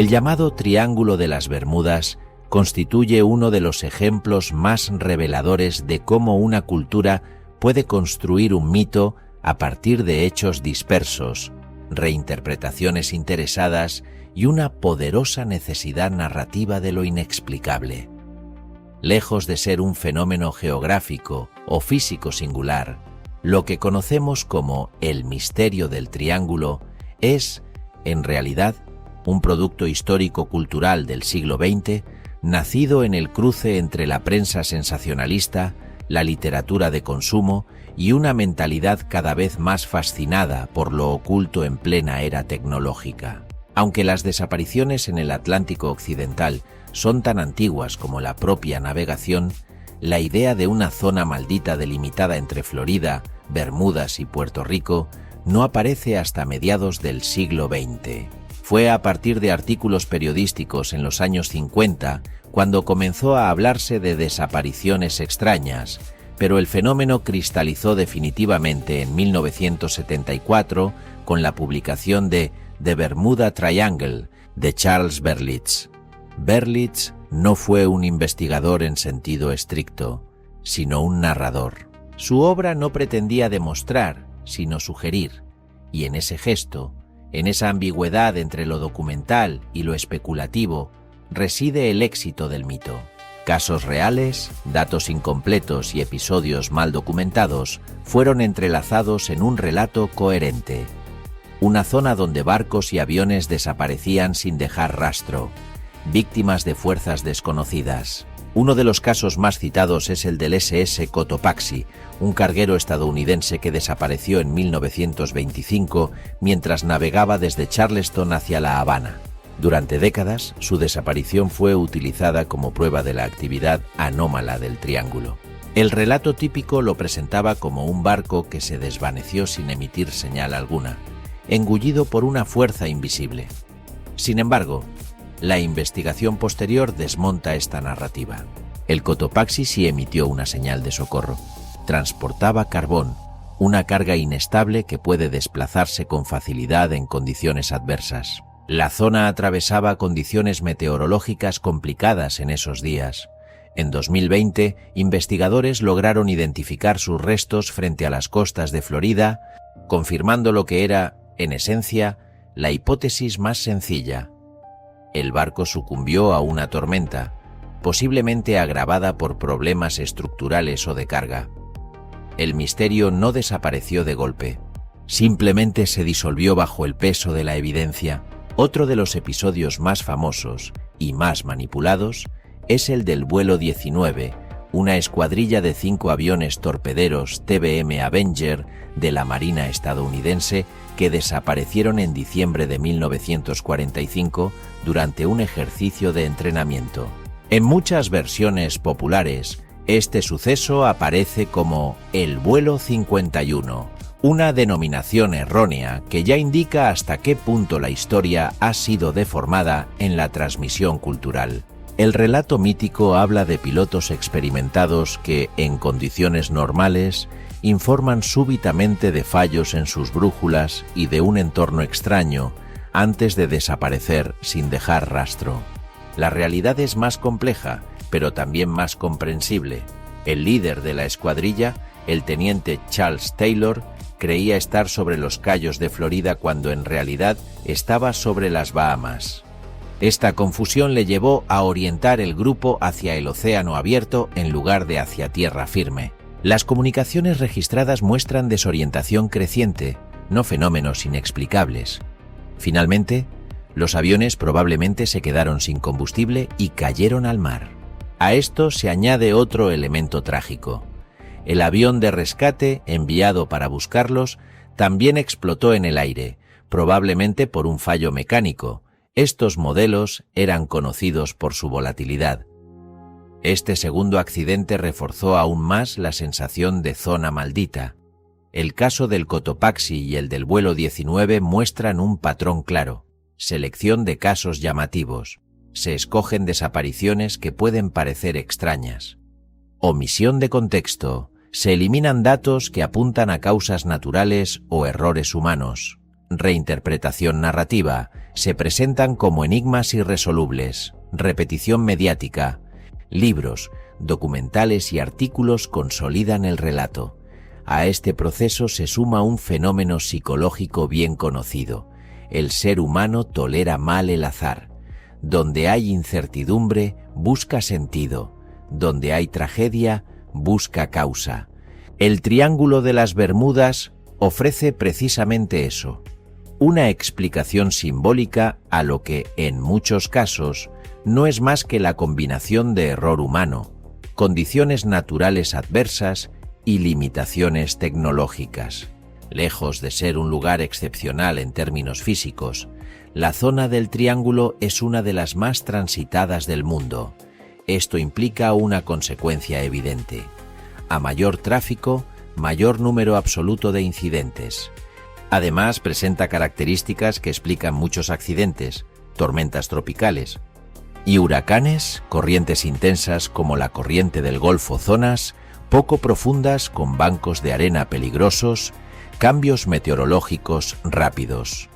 El llamado Triángulo de las Bermudas constituye uno de los ejemplos más reveladores de cómo una cultura puede construir un mito a partir de hechos dispersos, reinterpretaciones interesadas y una poderosa necesidad narrativa de lo inexplicable. Lejos de ser un fenómeno geográfico o físico singular, lo que conocemos como el misterio del triángulo es, en realidad, un producto histórico-cultural del siglo XX, nacido en el cruce entre la prensa sensacionalista, la literatura de consumo y una mentalidad cada vez más fascinada por lo oculto en plena era tecnológica. Aunque las desapariciones en el Atlántico Occidental son tan antiguas como la propia navegación, la idea de una zona maldita delimitada entre Florida, Bermudas y Puerto Rico no aparece hasta mediados del siglo XX. Fue a partir de artículos periodísticos en los años 50 cuando comenzó a hablarse de desapariciones extrañas, pero el fenómeno cristalizó definitivamente en 1974 con la publicación de The Bermuda Triangle de Charles Berlitz. Berlitz no fue un investigador en sentido estricto, sino un narrador. Su obra no pretendía demostrar, sino sugerir, y en ese gesto, en esa ambigüedad entre lo documental y lo especulativo, reside el éxito del mito. Casos reales, datos incompletos y episodios mal documentados fueron entrelazados en un relato coherente. Una zona donde barcos y aviones desaparecían sin dejar rastro, víctimas de fuerzas desconocidas. Uno de los casos más citados es el del SS Cotopaxi, un carguero estadounidense que desapareció en 1925 mientras navegaba desde Charleston hacia La Habana. Durante décadas, su desaparición fue utilizada como prueba de la actividad anómala del Triángulo. El relato típico lo presentaba como un barco que se desvaneció sin emitir señal alguna, engullido por una fuerza invisible. Sin embargo, la investigación posterior desmonta esta narrativa. El Cotopaxi sí emitió una señal de socorro. Transportaba carbón, una carga inestable que puede desplazarse con facilidad en condiciones adversas. La zona atravesaba condiciones meteorológicas complicadas en esos días. En 2020, investigadores lograron identificar sus restos frente a las costas de Florida, confirmando lo que era, en esencia, la hipótesis más sencilla. El barco sucumbió a una tormenta, posiblemente agravada por problemas estructurales o de carga. El misterio no desapareció de golpe, simplemente se disolvió bajo el peso de la evidencia. Otro de los episodios más famosos y más manipulados es el del vuelo 19, una escuadrilla de 5 aviones torpederos TBM Avenger de la Marina estadounidense que desaparecieron en diciembre de 1945 durante un ejercicio de entrenamiento. En muchas versiones populares, este suceso aparece como el vuelo 51, una denominación errónea que ya indica hasta qué punto la historia ha sido deformada en la transmisión cultural. El relato mítico habla de pilotos experimentados que, en condiciones normales, informan súbitamente de fallos en sus brújulas y de un entorno extraño antes de desaparecer sin dejar rastro. La realidad es más compleja, pero también más comprensible. El líder de la escuadrilla, el teniente Charles Taylor, creía estar sobre los Cayos de Florida cuando en realidad estaba sobre las Bahamas. Esta confusión le llevó a orientar el grupo hacia el océano abierto en lugar de hacia tierra firme. Las comunicaciones registradas muestran desorientación creciente, no fenómenos inexplicables. Finalmente, los aviones probablemente se quedaron sin combustible y cayeron al mar. A esto se añade otro elemento trágico. El avión de rescate enviado para buscarlos también explotó en el aire, probablemente por un fallo mecánico. Estos modelos eran conocidos por su volatilidad. Este segundo accidente reforzó aún más la sensación de zona maldita. El caso del Cotopaxi y el del vuelo 19 muestran un patrón claro: selección de casos llamativos. Se escogen desapariciones que pueden parecer extrañas. Omisión de contexto. Se eliminan datos que apuntan a causas naturales o errores humanos. Reinterpretación narrativa. Se presentan como enigmas irresolubles. Repetición mediática. Libros, documentales y artículos consolidan el relato. A este proceso se suma un fenómeno psicológico bien conocido. El ser humano tolera mal el azar. Donde hay incertidumbre, busca sentido. Donde hay tragedia, busca causa. El Triángulo de las Bermudas ofrece precisamente eso. Una explicación simbólica a lo que, en muchos casos, no es más que la combinación de error humano, condiciones naturales adversas y limitaciones tecnológicas. Lejos de ser un lugar excepcional en términos físicos, la zona del Triángulo es una de las más transitadas del mundo. Esto implica una consecuencia evidente. A mayor tráfico, mayor número absoluto de incidentes. Además, presenta características que explican muchos accidentes, tormentas tropicales y huracanes, corrientes intensas como la corriente del Golfo, zonas poco profundas con bancos de arena peligrosos, cambios meteorológicos rápidos.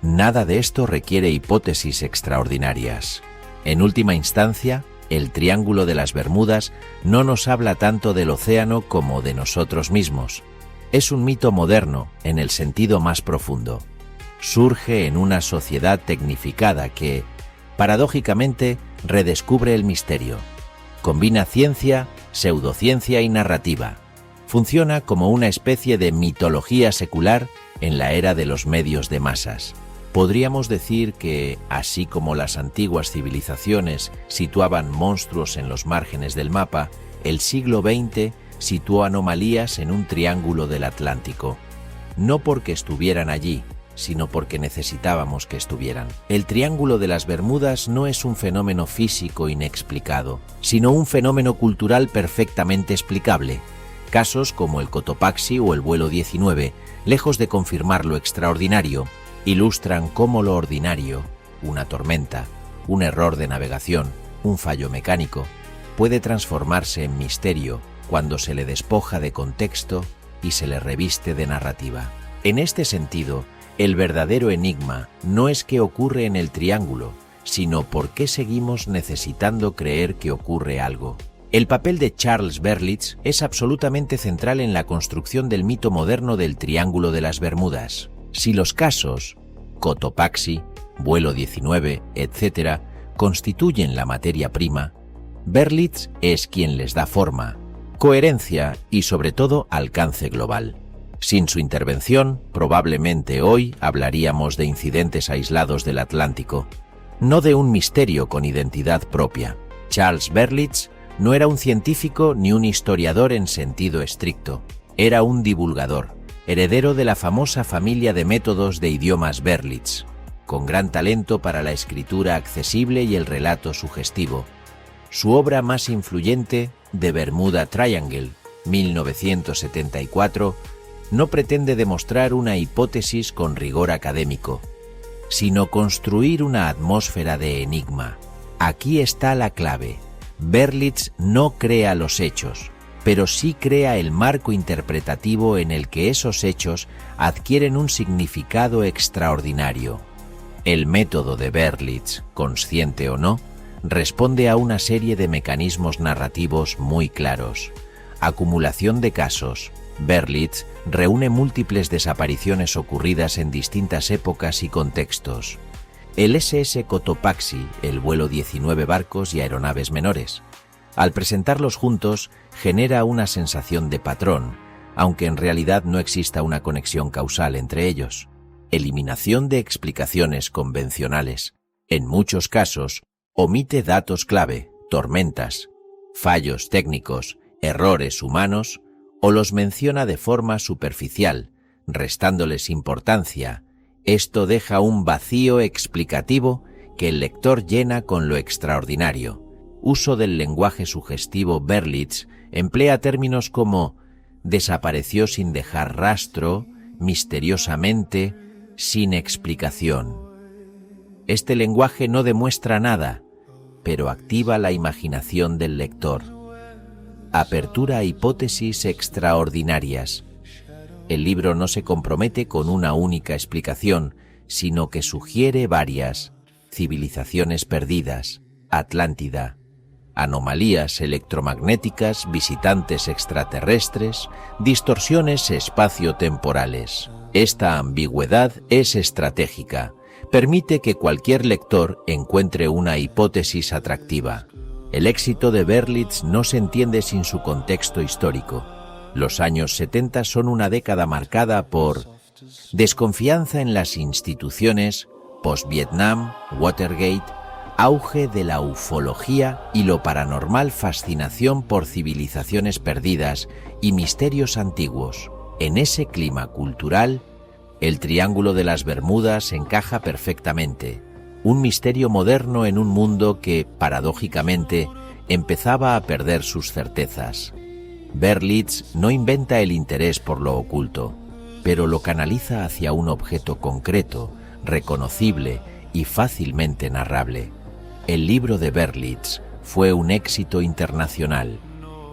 Nada de esto requiere hipótesis extraordinarias. En última instancia, el Triángulo de las Bermudas no nos habla tanto del océano como de nosotros mismos. Es un mito moderno en el sentido más profundo. Surge en una sociedad tecnificada que, paradójicamente, redescubre el misterio. Combina ciencia, pseudociencia y narrativa. Funciona como una especie de mitología secular en la era de los medios de masas. Podríamos decir que, así como las antiguas civilizaciones situaban monstruos en los márgenes del mapa, el siglo XX situó anomalías en un triángulo del Atlántico. No porque estuvieran allí, sino porque necesitábamos que estuvieran. El Triángulo de las Bermudas no es un fenómeno físico inexplicado, sino un fenómeno cultural perfectamente explicable. Casos como el Cotopaxi o el vuelo 19, lejos de confirmar lo extraordinario, ilustran cómo lo ordinario, una tormenta, un error de navegación, un fallo mecánico, puede transformarse en misterio cuando se le despoja de contexto y se le reviste de narrativa. En este sentido, el verdadero enigma no es qué ocurre en el Triángulo, sino por qué seguimos necesitando creer que ocurre algo. El papel de Charles Berlitz es absolutamente central en la construcción del mito moderno del Triángulo de las Bermudas. Si los casos, Cotopaxi, vuelo 19, etc., constituyen la materia prima, Berlitz es quien les da forma, coherencia y, sobre todo, alcance global. Sin su intervención, probablemente hoy hablaríamos de incidentes aislados del Atlántico, no de un misterio con identidad propia. Charles Berlitz no era un científico ni un historiador en sentido estricto, era un divulgador, heredero de la famosa familia de métodos de idiomas Berlitz, con gran talento para la escritura accesible y el relato sugestivo. Su obra más influyente, The Bermuda Triangle, 1974, no pretende demostrar una hipótesis con rigor académico, sino construir una atmósfera de enigma. Aquí está la clave. Berlitz no crea los hechos, pero sí crea el marco interpretativo en el que esos hechos adquieren un significado extraordinario. El método de Berlitz, consciente o no, responde a una serie de mecanismos narrativos muy claros. Acumulación de casos. Berlitz reúne múltiples desapariciones ocurridas en distintas épocas y contextos. El SS Cotopaxi, el vuelo 19 barcos y aeronaves menores. Al presentarlos juntos, genera una sensación de patrón, aunque en realidad no exista una conexión causal entre ellos. Eliminación de explicaciones convencionales. En muchos casos, omite datos clave, tormentas, fallos técnicos, errores humanos, o los menciona de forma superficial, restándoles importancia. Esto deja un vacío explicativo que el lector llena con lo extraordinario. Uso del lenguaje sugestivo. Berlitz emplea términos como desapareció sin dejar rastro, misteriosamente, sin explicación. Este lenguaje no demuestra nada, pero activa la imaginación del lector. Apertura a hipótesis extraordinarias. el libro no se compromete con una única explicación, sino que sugiere varias: civilizaciones perdidas, Atlántida, anomalías electromagnéticas, visitantes extraterrestres, distorsiones espaciotemporales. Esta ambigüedad es estratégica. Permite que cualquier lector encuentre una hipótesis atractiva. El éxito de Berlitz no se entiende sin su contexto histórico. Los años 70 son una década marcada por desconfianza en las instituciones, post-Vietnam, Watergate, auge de la ufología y lo paranormal, fascinación por civilizaciones perdidas y misterios antiguos. En ese clima cultural, el Triángulo de las Bermudas encaja perfectamente, un misterio moderno en un mundo que, paradójicamente, empezaba a perder sus certezas. Berlitz no inventa el interés por lo oculto, pero lo canaliza hacia un objeto concreto, reconocible y fácilmente narrable. El libro de Berlitz fue un éxito internacional,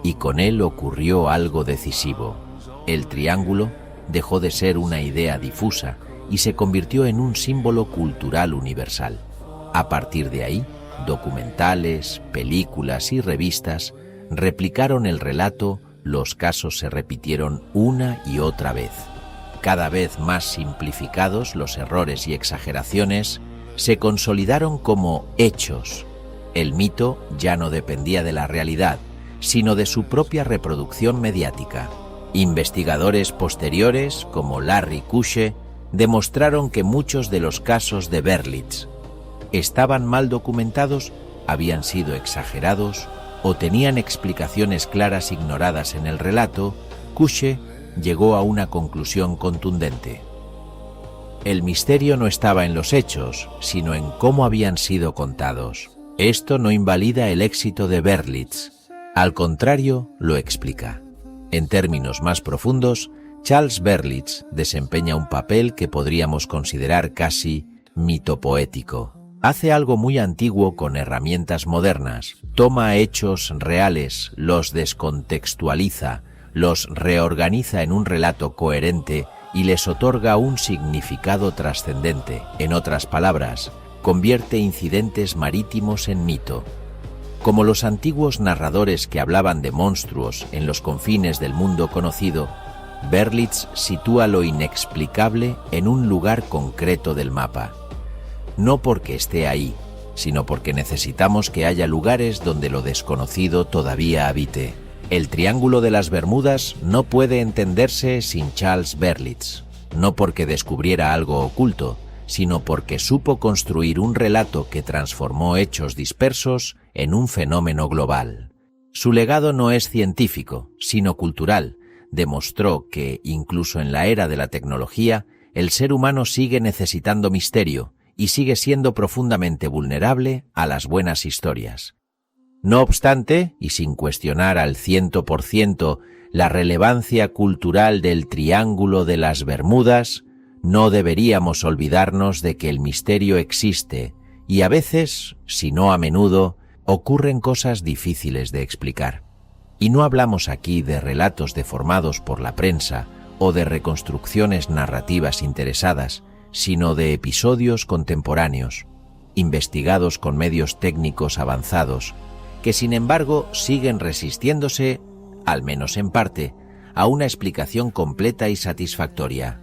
y con él ocurrió algo decisivo. El triángulo dejó de ser una idea difusa y se convirtió en un símbolo cultural universal. A partir de ahí, documentales, películas y revistas replicaron el relato, los casos se repitieron una y otra vez. Cada vez más simplificados, los errores y exageraciones se consolidaron como hechos. El mito ya no dependía de la realidad, sino de su propia reproducción mediática. Investigadores posteriores, como Larry Kusche, demostraron que muchos de los casos de Berlitz estaban mal documentados, habían sido exagerados o tenían explicaciones claras ignoradas en el relato. Kusche llegó a una conclusión contundente. El misterio no estaba en los hechos, sino en cómo habían sido contados. Esto no invalida el éxito de Berlitz, al contrario, lo explica. En términos más profundos, Charles Berlitz desempeña un papel que podríamos considerar casi mitopoético. Hace algo muy antiguo con herramientas modernas. Toma hechos reales, los descontextualiza, los reorganiza en un relato coherente y les otorga un significado trascendente. En otras palabras, convierte incidentes marítimos en mito. Como los antiguos narradores que hablaban de monstruos en los confines del mundo conocido, Berlitz sitúa lo inexplicable en un lugar concreto del mapa. No porque esté ahí, sino porque necesitamos que haya lugares donde lo desconocido todavía habite. El Triángulo de las Bermudas no puede entenderse sin Charles Berlitz, no porque descubriera algo oculto, sino porque supo construir un relato que transformó hechos dispersos en un fenómeno global. Su legado no es científico, sino cultural. Demostró que, incluso en la era de la tecnología, el ser humano sigue necesitando misterio y sigue siendo profundamente vulnerable a las buenas historias. No obstante, y sin cuestionar al 100% la relevancia cultural del Triángulo de las Bermudas, no deberíamos olvidarnos de que el misterio existe y a veces, si no a menudo, ocurren cosas difíciles de explicar. Y no hablamos aquí de relatos deformados por la prensa o de reconstrucciones narrativas interesadas, sino de episodios contemporáneos, investigados con medios técnicos avanzados, que sin embargo siguen resistiéndose, al menos en parte, a una explicación completa y satisfactoria.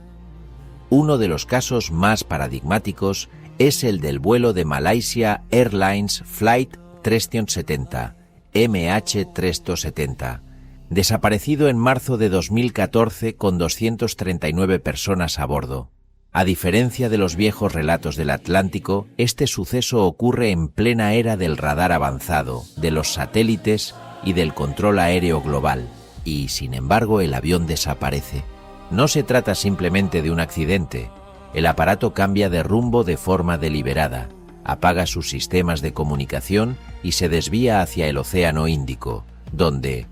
Uno de los casos más paradigmáticos es el del vuelo de Malaysia Airlines Flight 370, MH370, desaparecido en marzo de 2014 con 239 personas a bordo. A diferencia de los viejos relatos del Atlántico, este suceso ocurre en plena era del radar avanzado, de los satélites y del control aéreo global, y sin embargo el avión desaparece. No se trata simplemente de un accidente. El aparato cambia de rumbo de forma deliberada, apaga sus sistemas de comunicación y se desvía hacia el Océano Índico, donde,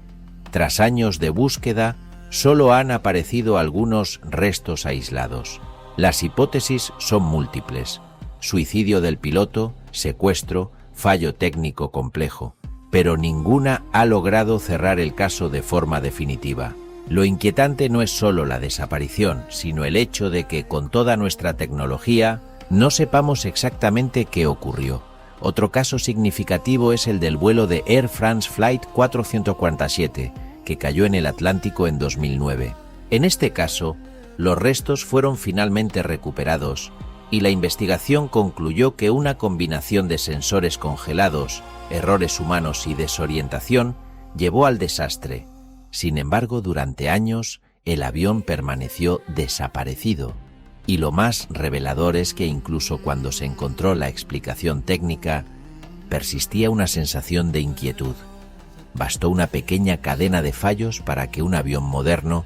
tras años de búsqueda, solo han aparecido algunos restos aislados. Las hipótesis son múltiples: suicidio del piloto, secuestro, fallo técnico complejo, pero ninguna ha logrado cerrar el caso de forma definitiva. Lo inquietante no es solo la desaparición, sino el hecho de que con toda nuestra tecnología no sepamos exactamente qué ocurrió. Otro caso significativo es el del vuelo de Air France Flight 447, que cayó en el Atlántico en 2009. En este caso, los restos fueron finalmente recuperados y la investigación concluyó que una combinación de sensores congelados, errores humanos y desorientación llevó al desastre. Sin embargo, durante años, el avión permaneció desaparecido. Y lo más revelador es que incluso cuando se encontró la explicación técnica, persistía una sensación de inquietud. Bastó una pequeña cadena de fallos para que un avión moderno,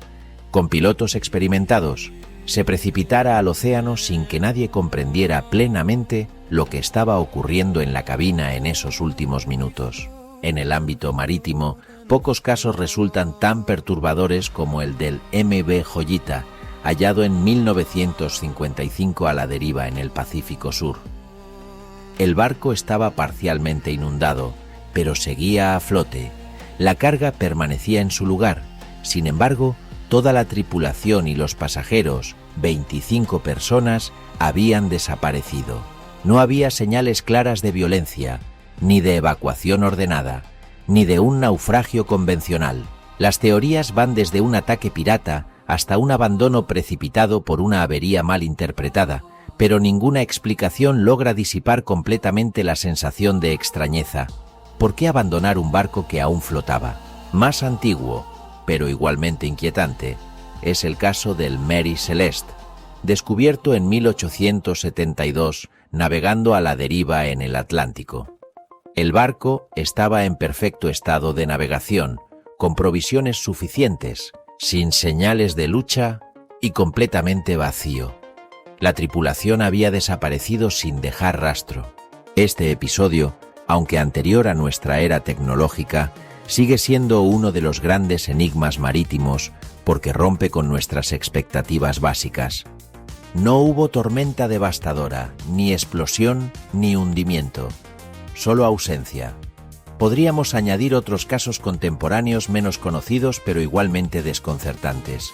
con pilotos experimentados, se precipitara al océano sin que nadie comprendiera plenamente lo que estaba ocurriendo en la cabina en esos últimos minutos. En el ámbito marítimo, pocos casos resultan tan perturbadores como el del MV Joyita, hallado en 1955 a la deriva en el Pacífico Sur. El barco estaba parcialmente inundado, pero seguía a flote. La carga permanecía en su lugar. Sin embargo, toda la tripulación y los pasajeros, 25 personas, habían desaparecido. No había señales claras de violencia, ni de evacuación ordenada, ni de un naufragio convencional. Las teorías van desde un ataque pirata hasta un abandono precipitado por una avería mal interpretada, pero ninguna explicación logra disipar completamente la sensación de extrañeza. ¿Por qué abandonar un barco que aún flotaba? Más antiguo, pero igualmente inquietante, es el caso del Mary Celeste, descubierto en 1872 navegando a la deriva en el Atlántico. El barco estaba en perfecto estado de navegación, con provisiones suficientes, sin señales de lucha y completamente vacío. La tripulación había desaparecido sin dejar rastro. Este episodio, aunque anterior a nuestra era tecnológica, sigue siendo uno de los grandes enigmas marítimos porque rompe con nuestras expectativas básicas. No hubo tormenta devastadora, ni explosión, ni hundimiento. Solo ausencia. Podríamos añadir otros casos contemporáneos menos conocidos pero igualmente desconcertantes.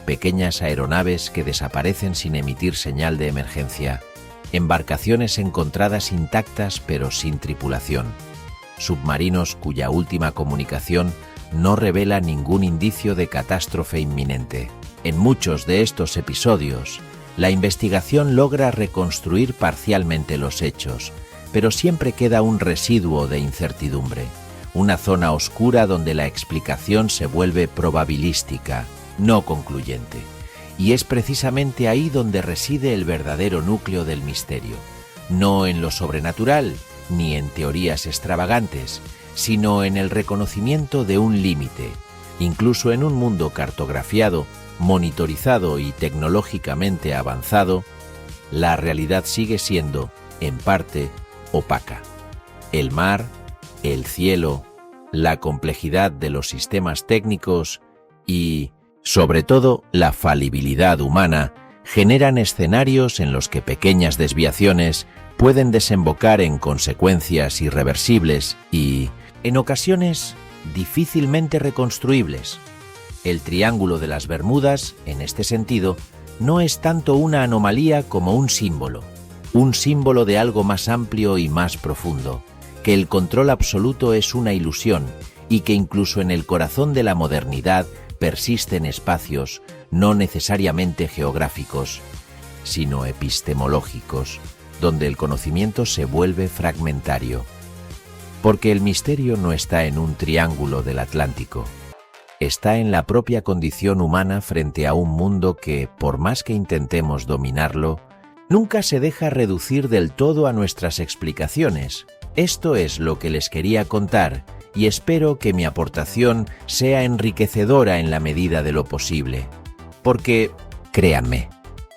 Pequeñas aeronaves que desaparecen sin emitir señal de emergencia. Embarcaciones encontradas intactas pero sin tripulación. Submarinos cuya última comunicación no revela ningún indicio de catástrofe inminente. En muchos de estos episodios, la investigación logra reconstruir parcialmente los hechos, pero siempre queda un residuo de incertidumbre, una zona oscura donde la explicación se vuelve probabilística, no concluyente. Y es precisamente ahí donde reside el verdadero núcleo del misterio, no en lo sobrenatural, ni en teorías extravagantes, sino en el reconocimiento de un límite. Incluso en un mundo cartografiado, monitorizado y tecnológicamente avanzado, la realidad sigue siendo, en parte, opaca. El mar, el cielo, la complejidad de los sistemas técnicos y, sobre todo, la falibilidad humana generan escenarios en los que pequeñas desviaciones pueden desembocar en consecuencias irreversibles y, en ocasiones, difícilmente reconstruibles. El Triángulo de las Bermudas, en este sentido, no es tanto una anomalía como un símbolo de algo más amplio y más profundo, que el control absoluto es una ilusión y que incluso en el corazón de la modernidad persisten espacios no necesariamente geográficos, sino epistemológicos, donde el conocimiento se vuelve fragmentario. Porque el misterio no está en un triángulo del Atlántico, está en la propia condición humana frente a un mundo que, por más que intentemos dominarlo, nunca se deja reducir del todo a nuestras explicaciones. Esto es lo que les quería contar y espero que mi aportación sea enriquecedora en la medida de lo posible. Porque, créanme,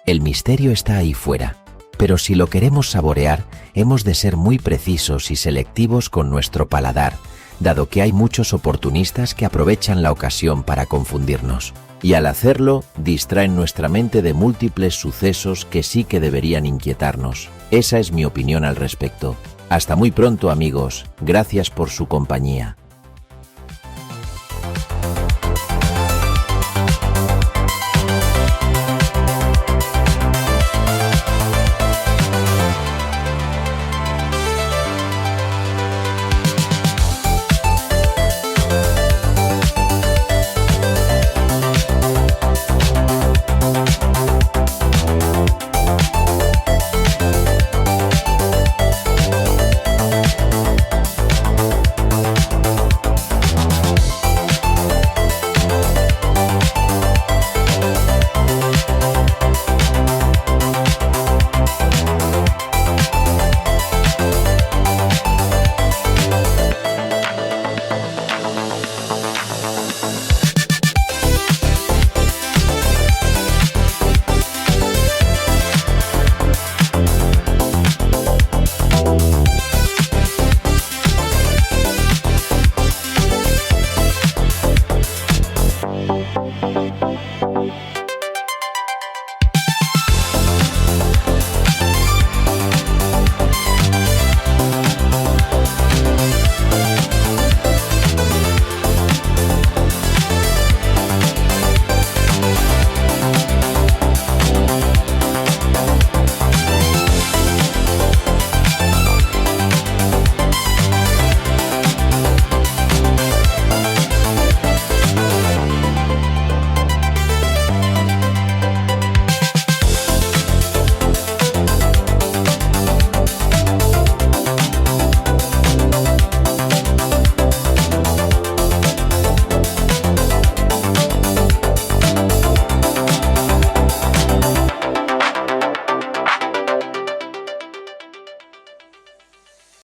el misterio está ahí fuera. Pero si lo queremos saborear, hemos de ser muy precisos y selectivos con nuestro paladar, dado que hay muchos oportunistas que aprovechan la ocasión para confundirnos. Y al hacerlo, distraen nuestra mente de múltiples sucesos que sí que deberían inquietarnos. Esa es mi opinión al respecto. Hasta muy pronto, amigos. Gracias por su compañía.